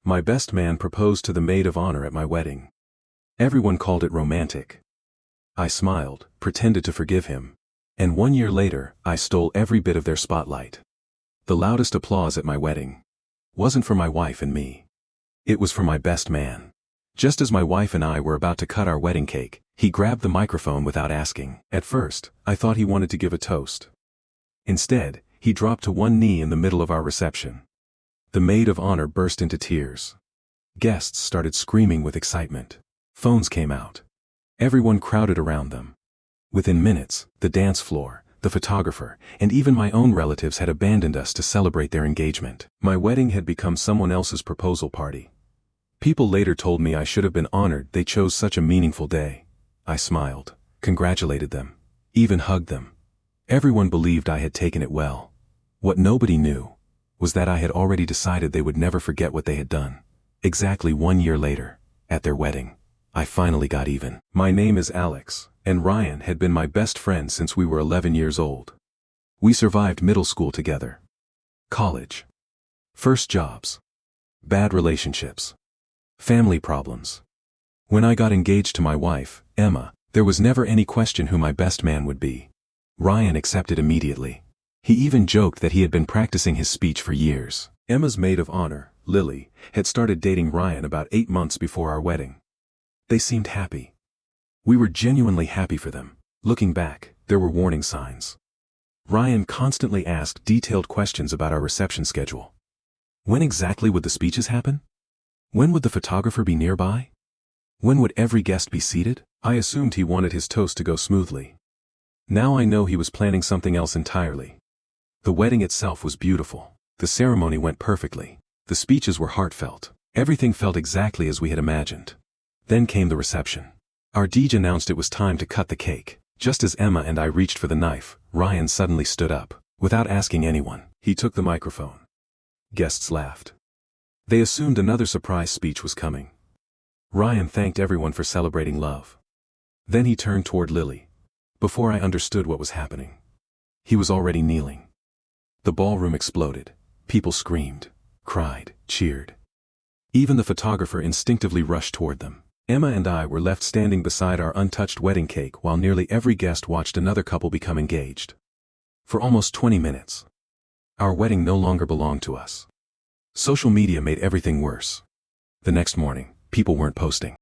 My best man proposed to the maid of honor at my wedding. Everyone called it romantic. I smiled, pretended to forgive him. And 1 year later, I stole every bit of their spotlight. The loudest applause at my wedding wasn't for my wife and me. It was for my best man. Just as my wife and I were about to cut our wedding cake, he grabbed the microphone without asking. At first, I thought he wanted to give a toast. Instead, he dropped to one knee in the middle of our reception. The maid of honor burst into tears. Guests started screaming with excitement. Phones came out. Everyone crowded around them. Within minutes, the dance floor, the photographer, and even my own relatives had abandoned us to celebrate their engagement. My wedding had become someone else's proposal party. People later told me I should have been honored they chose such a meaningful day. I smiled, congratulated them, even hugged them. Everyone believed I had taken it well. What nobody knew was that I had already decided they would never forget what they had done. Exactly 1 year later, at their wedding, I finally got even. My name is Alex, and Ryan had been my best friend since we were 11 years old. We survived middle school together. College. First jobs. Bad relationships. Family problems. When I got engaged to my wife, Emma, there was never any question who my best man would be. Ryan accepted immediately. He even joked that he had been practicing his speech for years. Emma's maid of honor, Lily, had started dating Ryan about 8 months before our wedding. They seemed happy. We were genuinely happy for them. Looking back, there were warning signs. Ryan constantly asked detailed questions about our reception schedule. When exactly would the speeches happen? When would the photographer be nearby? When would every guest be seated? I assumed he wanted his toast to go smoothly. Now I know he was planning something else entirely. The wedding itself was beautiful. The ceremony went perfectly. The speeches were heartfelt. Everything felt exactly as we had imagined. Then came the reception. Our DJ announced it was time to cut the cake. Just as Emma and I reached for the knife, Ryan suddenly stood up. Without asking anyone, he took the microphone. Guests laughed. They assumed another surprise speech was coming. Ryan thanked everyone for celebrating love. Then he turned toward Lily. Before I understood what was happening, he was already kneeling. The ballroom exploded. People screamed, cried, cheered. Even the photographer instinctively rushed toward them. Emma and I were left standing beside our untouched wedding cake while nearly every guest watched another couple become engaged. For almost 20 minutes. Our wedding no longer belonged to us. Social media made everything worse. The next morning, people weren't posting.